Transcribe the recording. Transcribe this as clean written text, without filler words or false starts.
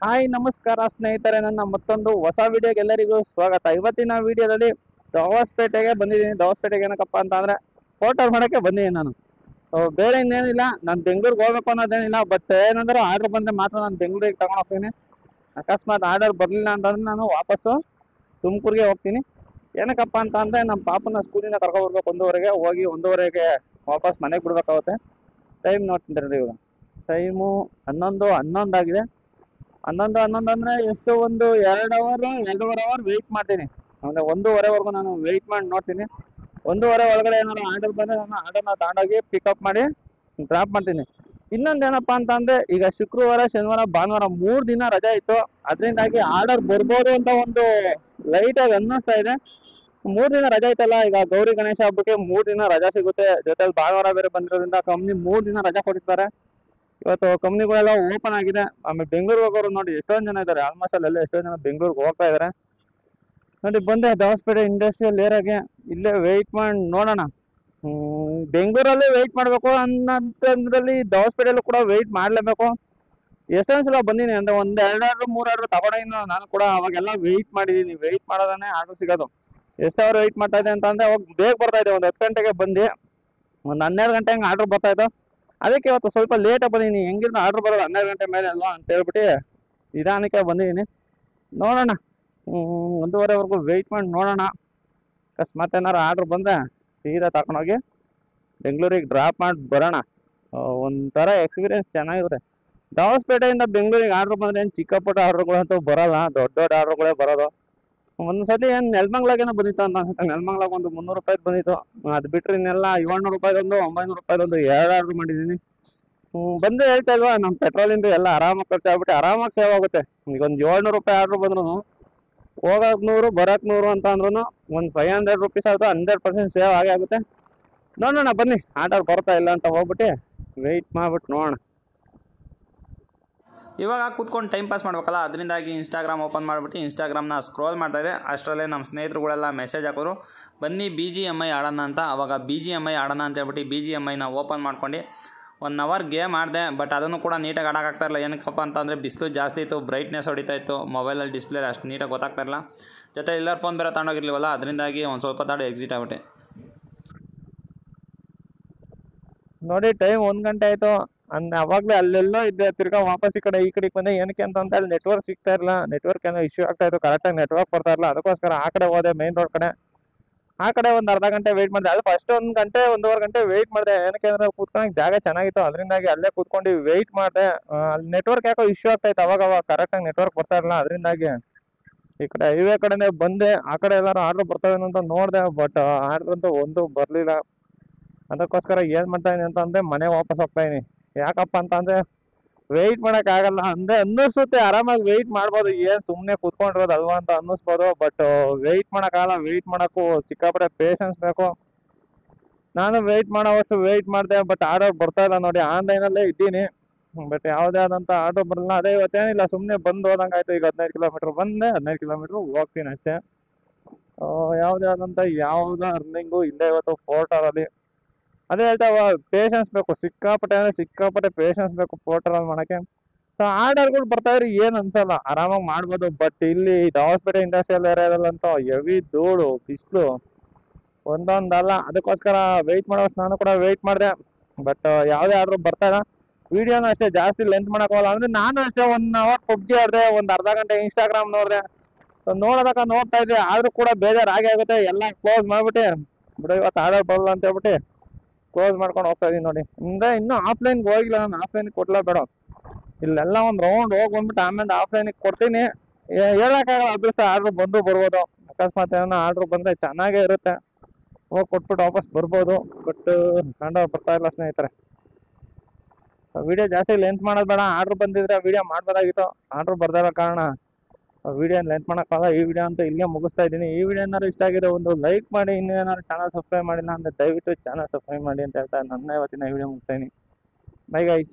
Hi ನಮಸ್ಕಾರ ಸ್ನೇಹಿತರೆ, ನನ್ನ ಮತ್ತೊಂದು ಹೊಸ ವಿಡಿಯೋಗೆ ಎಲ್ಲರಿಗೂ ಸ್ವಾಗತ. ಇವತ್ತಿನ ವಿಡಿಯೋದಲ್ಲಿ ದವಾಸ್ಪೇಟೆಗೆ ಬಂದಿದ್ದೀನಿ. ದವಾಸ್ಪೇಟೆಗೆ ಏನಕ್ಕಪ್ಪ ಅಂತ ಅಂದ್ರೆ ಹೋಟೆಲ್ ಮಾಡೋಕ್ಕೆ ಬಂದಿದ್ದೀನಿ ನಾನು. ಬೇರೆ ಇನ್ನೇನಿಲ್ಲ, ನಾನು ಬೆಂಗಳೂರಿಗೆ ಹೋಗ್ಬೇಕು ಅನ್ನೋದೇನಿಲ್ಲ. ಬಟ್ ಏನಂದ್ರೆ ಆರ್ಡರ್ ಬಂದರೆ ಮಾತ್ರ ನಾನು ಬೆಂಗಳೂರಿಗೆ ತಗೊಂಡು ಹೋಗ್ತೀನಿ. ಅಕಸ್ಮಾತ್ ಆರ್ಡರ್ ಬರಲಿಲ್ಲ ಅಂತಂದ್ರೆ ನಾನು ವಾಪಸ್ಸು ತುಮಕೂರಿಗೆ ಹೋಗ್ತೀನಿ. ಏನಕ್ಕಪ್ಪ ಅಂತ ಅಂದರೆ ನಮ್ಮ ಪಾಪನ ಸ್ಕೂಲಿಂದ ಕರ್ಕೊಬರ್ಬೇಕು. 1:30ಗೆ ಹೋಗಿ 1:30ಗೆ ವಾಪಸ್ ಮನೆಗೆ ಬಿಡ್ಬೇಕಾಗುತ್ತೆ. ಟೈಮ್ ನೋಡ್ತಿದ್ದಾರೆ ಇವಾಗ. ಟೈಮು 11 ಆಗಿದೆ. 11 ಅಂದರೆ ಎಷ್ಟು, ಒಂದು 2 ಅವರ್ ವೆಯ್ಟ್ ಮಾಡ್ತೀನಿ. ಅಂದರೆ 1:30ವರೆಗೂ ನಾನು ವೆಯ್ಟ್ ಮಾಡಿ ನೋಡ್ತೀನಿ. 1:30 ಒಳಗಡೆ ಏನಾದ್ರು ಆರ್ಡರ್ ಬಂದರೆ ನಾನು ಆರ್ಡರ್ನ ತಗೊಂಡೋಗಿ ಪಿಕಪ್ ಮಾಡಿ ಡ್ರಾಪ್ ಮಾಡ್ತೀನಿ. ಇನ್ನೊಂದು ಏನಪ್ಪ ಅಂತ ಅಂದರೆ, ಈಗ ಶುಕ್ರವಾರ, ಶನಿವಾರ, ಭಾನುವಾರ 3 ದಿನ ರಜೆ ಇತ್ತು. ಅದರಿಂದಾಗಿ ಆರ್ಡರ್ ಬರ್ಬೋದು ಅಂತ ಒಂದು ಲೈಟಾಗಿ ಅನ್ನಿಸ್ತಾ ಇದೆ. 3 ದಿನ ರಜೆ ಐತಲ್ಲ, ಈಗ ಗೌರಿ ಗಣೇಶ ಹಬ್ಬಕ್ಕೆ 3 ದಿನ ರಜಾ ಸಿಗುತ್ತೆ. ಜೊತೆಲಿ ಭಾನುವಾರ ಬೇರೆ ಬಂದಿರೋದ್ರಿಂದ ಕಂಪ್ನಿ 3 ದಿನ ರಜಾ ಕೊಟ್ಟಿರ್ತಾರೆ. ಇವತ್ತು ಕಂಪ್ನಿಗಳೆಲ್ಲ ಓಪನ್ ಆಗಿದೆ. ಆಮೇಲೆ ಬೆಂಗಳೂರಿಗೆ ಹೋಗೋರು ನೋಡಿ ಎಷ್ಟೊಂದು ಜನ ಇದ್ದಾರೆ. ಆಲ್ಮೋಸ್ಟ್ ಅಲ್ಲೆಲ್ಲ ಎಷ್ಟೊಂದು ಜನ ಬೆಂಗಳೂರಿಗೆ ಹೋಗ್ತಾ ಇದ್ದಾರೆ ನೋಡಿ. ಬಂದೆ ದವಾಸ್ಪೇಟೆ ಇಂಡಸ್ಟ್ರಿಯಲ್ ಏರಿಯಾಗೆ. ಇಲ್ಲೇ ವೆಯ್ಟ್ ಮಾಡಿ ನೋಡೋಣ. ಬೆಂಗಳೂರಲ್ಲೇ ವೆಯ್ಟ್ ಮಾಡಬೇಕು ಅನ್ನೋದ್ರಲ್ಲಿ ದವಾಸ್ಪೇಟೆಯಲ್ಲೂ ಕೂಡ ವೆಯ್ಟ್ ಮಾಡಲೇಬೇಕು. ಎಷ್ಟೊಂದು ಸಲ ಬಂದೀನಿ ಅಂದರೆ ಒಂದು 2 ಆರ್ಡ್ರು 3 ಆರ್ಡ್ರು ತಗೊಂಡಿದ್ದೀನಿ ನಾನು ಕೂಡ. ಅವಾಗೆಲ್ಲ ವೆಯ್ಟ್ ಮಾಡಿದ್ದೀನಿ. ವೆಯ್ಟ್ ಮಾಡೋದೇ ಆರ್ಡ್ರ್ ಸಿಗೋದು. ಎಷ್ಟು ಅವರ್ ವೆಯ್ಟ್ ಮಾಡ್ತಾ ಇದೆ ಅಂತ ಅಂದರೆ, ಅವಾಗ ಬೇಗ ಬರ್ತಾ ಇದೆ. ಒಂದು 10 ಗಂಟೆಗೆ ಬಂದು ಒಂದು 12 ಗಂಟೆ ಹಂಗೆ ಆರ್ಡ್ರ್ ಬರ್ತಾಯಿತ್ತು. ಅದಕ್ಕೆ ಇವತ್ತು ಸ್ವಲ್ಪ ಲೇಟಾಗಿ ಬಂದಿದ್ದೀನಿ. ಹೆಂಗಿದ್ರು ಆರ್ಡ್ರ್ ಬರೋದು 12 ಗಂಟೆ ಮೇಲೆ ಅಲ್ವಾ ಅಂತ ಹೇಳ್ಬಿಟ್ಟು ನಿಧಾನಕ್ಕೆ ಬಂದಿದ್ದೀನಿ. ನೋಡೋಣ, 1:30ವರೆಗೂ ವೆಯ್ಟ್ ಮಾಡಿ ನೋಡೋಣ. ಅಕಸ್ಮಾತ್ ಏನಾರು ಆರ್ಡ್ರ್ ಬಂದರೆ ಸೀದಾ ತಗೊಂಡೋಗಿ ಬೆಂಗಳೂರಿಗೆ ಡ್ರಾಪ್ ಮಾಡಿ ಬರೋಣ. ಒಂಥರ ಎಕ್ಸ್ಪೀರಿಯನ್ಸ್ ಚೆನ್ನಾಗಿರುತ್ತೆ. ದವಾಸ್ಪೇಟೆಯಿಂದ ಬೆಂಗಳೂರಿಗೆ ಆರ್ಡ್ರ್ ಬಂದರೆ ಏನು ಚಿಕ್ಕ ಪುಟ್ಟ ಆರ್ಡ್ರ್ಗಳಂತೂ ಬರೋಲ್ಲ, ದೊಡ್ಡ ದೊಡ್ಡ ಆರ್ಡ್ರ್ಗಳೇ ಬರೋದು. ಒಂದು ಸತಿ ಏನು ನೆಲಮಂಗ್ಲಾಗೇನೋ ಬಂದಿತ್ತು ಅಂತ ಅನ್ಸುತ್ತೆ. ನೆಲಮಂಗ್ಲಾಗ ಒಂದು 300 ರೂಪಾಯಿ ಬಂದಿತ್ತು. ಅದು ಬಿಟ್ಟರೆ ಇನ್ನೆಲ್ಲ 700 ರೂಪಾಯಿದೊಂದು, 900 ರೂಪಾಯಿದೊಂದು 2 ಆರ್ಡ್ರ್ ಮಾಡಿದ್ದೀನಿ. ಬಂದು ಹೇಳ್ತಾ ಇಲ್ವಾ, ನಮ್ಮ ಪೆಟ್ರೋಲಿಂದ ಎಲ್ಲ ಆರಾಮಾಗಿ ಖರ್ಚಾಗ್ಬಿಟ್ಟು ಆರಾಮಾಗಿ ಸೇವ್ ಆಗುತ್ತೆ. ಈಗ ಒಂದು 700 ರೂಪಾಯಿ ಆರ್ಡ್ರ್ ಬಂದ್ರು ಹೋಗೋಕೆ 100, ಬರೋಕೆ 100 ಅಂತ ಅಂದ್ರೂ ಒಂದು 500 ರೂಪೀಸ್ ಆಯಿತು. 100% ಸೇವ್ ಆಗೇ ಆಗುತ್ತೆ. ನೋಡೋಣ ಬನ್ನಿ, ಆರ್ಡರ್ ಬರ್ತಾ ಇಲ್ಲ ಅಂತ ಹೋಗ್ಬಿಟ್ಟು ವೆಯ್ಟ್ ಮಾಡಿಬಿಟ್ಟು ನೋಡೋಣ. ಇವಾಗ ಕೂತ್ಕೊಂಡು ಟೈಮ್ ಪಾಸ್ ಮಾಡಬೇಕಲ್ಲ, ಅದರಿಂದಾಗಿ ಇನ್ಸ್ಟಾಗ್ರಾಮ್ ಓಪನ್ ಮಾಡಿಬಿಟ್ಟು ಇನ್ಸ್ಟಾಗ್ರಾಮ್ನ ಸ್ಕ್ರೋಲ್ ಮಾಡ್ತಾಯಿದ್ದೆ. ಅಷ್ಟರಲ್ಲೇ ನಮ್ಮ ಸ್ನೇಹಿತರುಗಳೆಲ್ಲ ಮೆಸೇಜ್ ಹಾಕೋರು, ಬನ್ನಿ BGMI ಆಡೋಣ ಅಂತ. ಅವಾಗ BGMI ಆಡೋಣ ಅಂತ ಹೇಳ್ಬಿಟ್ಟು BGMIನ ಓಪನ್ ಮಾಡ್ಕೊಂಡು 1 ಅವರ್ ಗೇಮ್ ಆಡಿದೆ. ಬಟ್ ಅದನ್ನು ಕೂಡ ನೀಟಾಗಿ ಆಡೋಕ್ಕಾಗ್ತಾಯಿಲ್ಲ. ಏನಕ್ಕಪ್ಪ ಅಂತಂದರೆ ಬಿಸಿಲು ಜಾಸ್ತಿ ಇತ್ತು, ಬ್ರೈಟ್ನೆಸ್ ಹೊಡಿತಾ ಇತ್ತು, ಮೊಬೈಲಲ್ಲಿ ಡಿಸ್ಪ್ಲೇ ಅಷ್ಟು ನೀಟಾಗಿ ಗೊತ್ತಾಗ್ತಾಯಿರಲ್ಲ. ಜೊತೆ ಎಲ್ಲರ ಫೋನ್ ಬೇರೆ ತಗೊಂಡೋಗಿರ್ಲಿವಲ್ಲ, ಅದರಿಂದಾಗಿ ಒಂದು ಸ್ವಲ್ಪ ತಾಡು ಎಕ್ಸಿಟ್ ಆಗ್ಬಿಟ್ಟೆ. ನೋಡಿ, ಟೈಮ್ 1 ಗಂಟೆ ಆಯಿತು. ಅವಾಗಲೇ ಅಲ್ಲೆಲ್ಲೋ ಇದ್ದೆ. ತಿರ್ಗಾ ವಾಪಸ್ ಈ ಕಡೆಗೆ ಬಂದೆ. ಏನಕ್ಕೆ ಅಂತ ಅಲ್ಲಿ ನೆಟ್ವರ್ಕ್ ಸಿಗ್ತಾ ಇರಲಿಲ್ಲ. ನೆಟ್ವರ್ಕ್ ಏನೋ ಇಶ್ಯೂ ಆಗ್ತಾ ಇತ್ತು, ಕರೆಕ್ಟಾಗಿ ನೆಟ್ವರ್ಕ್ ಬರ್ತಾ ಇರಲಿಲ್ಲ. ಅದಕ್ಕೋಸ್ಕರ ಆ ಕಡೆ ಹೋದೆ, ಮೇನ್ ರೋಡ್ ಕಡೆ. ಆ ಕಡೆ ಒಂದು ಅರ್ಧ ಗಂಟೆ ವೆಯ್ಟ್ ಮಾಡಿದೆ. ಅದು ಫಸ್ಟ್ 1 ಗಂಟೆ 1:30 ಗಂಟೆ ವೆಯ್ಟ್ ಮಾಡಿದೆ. ಏನಕ್ಕೆ ಅಂದರೆ ಕೂತ್ಕೊಳಕ್ಕೆ ಜಾಗ ಚೆನ್ನಾಗಿತ್ತು, ಅದರಿಂದಾಗಿ ಅಲ್ಲೇ ಕೂತ್ಕೊಂಡು ವೆಯ್ಟ್ ಮಾಡಿದೆ. ಅಲ್ಲಿ ನೆಟ್ವರ್ಕ್ ಯಾಕೋ ಇಶ್ಯೂ ಆಗ್ತಾ ಇತ್ತು. ಅವಾಗ ಕರೆಕ್ಟಾಗಿ ನೆಟ್ವರ್ಕ್ ಬರ್ತಾ ಇರಲಿಲ್ಲ. ಅದರಿಂದಾಗಿ ಈ ಕಡೆ ಹೈವೇ ಕಡೆನೇ ಬಂದೆ. ಆ ಕಡೆ ಎಲ್ಲರೂ ಆರ್ಡ್ರ್ ಬರ್ತಾವೇನೋ ಅಂತ ನೋಡಿದೆ. ಬಟ್ ಆರ್ಡ್ರ್ ಅಂತೂ ಒಂದು ಬರಲಿಲ್ಲ. ಅದಕ್ಕೋಸ್ಕರ ಏನು ಮಾಡ್ತಾ ಇದೀನಿ ಅಂತ ಅಂದರೆ ಮನೆ ವಾಪಸ್ ಹೋಗ್ತಾ ಇದೀನಿ. ಯಾಕಪ್ಪ ಅಂತ ಅಂದರೆ ವೆಯ್ಟ್ ಮಾಡೋಕ್ಕಾಗಲ್ಲ. ಅಂದರೆ ಅನ್ನಿಸುತ್ತೆ ಆರಾಮಾಗಿ ವೆಯ್ಟ್ ಮಾಡ್ಬೋದು, ಏನು ಸುಮ್ಮನೆ ಕೂತ್ಕೊಂಡಿರೋದು ಅಲ್ವಾ ಅಂತ ಅನ್ನಿಸ್ಬೋದು. ಬಟ್ ವೆಯ್ಟ್ ಮಾಡೋಕ್ಕಾಗಲ್ಲ. ವೆಯ್ಟ್ ಮಾಡೋಕ್ಕೂ ಸಿಕ್ಕಾಪಟ್ಟೆ ಪೇಷನ್ಸ್ ಬೇಕು. ನಾನು ವೆಯ್ಟ್ ಮಾಡೋವಷ್ಟು ವೆಯ್ಟ್ ಮಾಡಿದೆ. ಬಟ್ ಆರ್ಡರ್ ಬರ್ತಾ ಇಲ್ಲ ನೋಡಿ. ಆನ್ಲೈನಲ್ಲೇ ಇದ್ದೀನಿ, ಬಟ್ ಯಾವುದೇ ಆದಂಥ ಆರ್ಡರ್ ಬರಲ್ಲ. ಅದೇ ಇವತ್ತೇನಿಲ್ಲ, ಸುಮ್ಮನೆ ಬಂದು ಹೋದಂಗೆ ಆಯಿತು. ಈಗ 15 ಕಿಲೋಮೀಟ್ರ್ ಬಂದೆ, 15 ಕಿಲೋಮೀಟ್ರ್ ಹೋಗ್ತೀನಿ ಅಷ್ಟೇ. ಯಾವುದೇ ಆದಂಥ ಯಾವುದೇ ಅರ್ನಿಂಗು ಇಲ್ಲ ಇವತ್ತು ಪೋರ್ಟರಲ್ಲಿ. ಅದೇ ಹೇಳ್ತಾವ, ಪೇಷನ್ಸ್ ಬೇಕು, ಸಿಕ್ಕಾಪಟ್ಟೆ ಅಂದರೆ ಸಿಕ್ಕಾಪಟ್ಟೆ ಪೇಷನ್ಸ್ ಬೇಕು ಪೋರ್ಟರಲ್ಲಿ ಮಾಡೋಕ್ಕೆ. ಸೊ ಆರ್ಡರ್ಗಳು ಬರ್ತಾಯಿದ್ರೆ ಏನು ಅನ್ಸಲ್ಲ, ಆರಾಮಾಗಿ ಮಾಡ್ಬೋದು. ಬಟ್ ಇಲ್ಲಿ ದವಾಸ್ಪೇಟೆ ಇಂಡಸ್ಟ್ರಿಯಲ್ ಏರಿಯಾದಲ್ಲಂತೂ ಹೆವಿ ಧೂಳು, ಬಿಸಿಲು ಒಂದೊಂದಲ್ಲ. ಅದಕ್ಕೋಸ್ಕರ ವೆಯ್ಟ್ ಮಾಡೋಷ್ಟು ನಾನು ಕೂಡ ವೆಯ್ಟ್ ಮಾಡಿದೆ. ಬಟ್ ಯಾವುದೇ ಆರ್ಡ್ರು ಬರ್ತಾಯಿಲ್ಲ. ವೀಡಿಯೋನ ಅಷ್ಟೇ ಜಾಸ್ತಿ ಲೆಂತ್ ಮಾಡೋಕ್ಕೋಗಲ್ಲ. ಅಂದರೆ ನಾನು ಅಷ್ಟೇ 1 ಅವರ್ PUBG ಆಡಿದೆ, ಒಂದು ಅರ್ಧ ಗಂಟೆ ಇನ್ಸ್ಟಾಗ್ರಾಮ್ ನೋಡಿದೆ. ಸೊ ನೋಡ್ತಾ ಇದ್ದೆ, ಆದರೂ ಕೂಡ ಬೇಜಾರಾಗೇ ಆಗುತ್ತೆ. ಎಲ್ಲ ಕ್ಲೋಸ್ ಮಾಡಿಬಿಟ್ಟು ಬಿಡು, ಇವತ್ತು ಆರ್ಡರ್ ಬರಲ್ಲ ಅಂತ ಹೇಳ್ಬಿಟ್ಟು ಕ್ಲೋಸ್ ಮಾಡ್ಕೊಂಡು ಹೋಗ್ತಾ ಇದೀನಿ ನೋಡಿ. ಅಂದರೆ ಇನ್ನೂ ಆಫ್ಲೈನ್ಗೆ ಹೋಗಿಲ್ಲ ನಾನು. ಆಫ್ಲೈನಿಗೆ ಕೊಡ್ಲೇ ಬೇಡ, ಇಲ್ಲೆಲ್ಲ ಒಂದು ರೌಂಡ್ ಹೋಗಿ ಬಂದ್ಬಿಟ್ಟು ಆಮೇಲೆ ಆಫ್ಲೈನಿಗೆ ಕೊಡ್ತೀನಿ. ಹೇಳೋಕ್ಕಾಗಲ್ಲ, ಅದೃಷ್ಟ ಆರ್ಡ್ರ್ ಬಂದು ಬರ್ಬೋದು. ಅಕಸ್ಮಾತ್ ಏನೋ ಆರ್ಡ್ರ್ ಬಂದರೆ ಚೆನ್ನಾಗೇ ಇರುತ್ತೆ, ಹೋಗಿ ಕೊಟ್ಬಿಟ್ಟು ವಾಪಸ್ ಬರ್ಬೋದು. ಬಟ್ ಆರ್ಡರ್ ಬರ್ತಾ ಇಲ್ಲ ಸ್ನೇಹಿತರೆ. ವಿಡಿಯೋ ಜಾಸ್ತಿ ಲೆಂತ್ ಮಾಡೋದು ಬೇಡ. ಆರ್ಡ್ರ್ ಬಂದಿದ್ರೆ ವಿಡಿಯೋ ಮಾಡ್ಬೋದಾಗಿತ್ತು. ಆರ್ಡ್ರ್ ಬರ್ದಿರೋ ಕಾರಣ ವಿಡಿಯೋ ಲೆಂತ್ ಮಾಡೋಕ್ಕಾಗಲ್ಲ. ಈ ವಿಡಿಯೋ ಅಂತ ಇಲ್ಲೇ ಮುಗಿಸ್ತಾ ಇದ್ದೀನಿ. ಈ ವಿಡಿಯೋ ಏನಾದ್ರು ಇಷ್ಟ ಆಗಿದೆ ಒಂದು ಲೈಕ್ ಮಾಡಿ. ಇನ್ನೂ ಏನಾದ್ರು ಚಾನಲ್ ಸಬ್ಸ್ಕ್ರೈಬ್ ಮಾಡಿಲ್ಲ ಅಂದರೆ ದಯವಿಟ್ಟು ಚಾನಲ್ ಸಬ್ಸ್ಕ್ರೈಬ್ ಮಾಡಿ ಅಂತ ಹೇಳ್ತಾ ನನ್ನ ಇವತ್ತಿನ ವಿಡಿಯೋ ಮುಗಿಸ್ತಾ ಇದ್ದೀನಿ. Bye guys.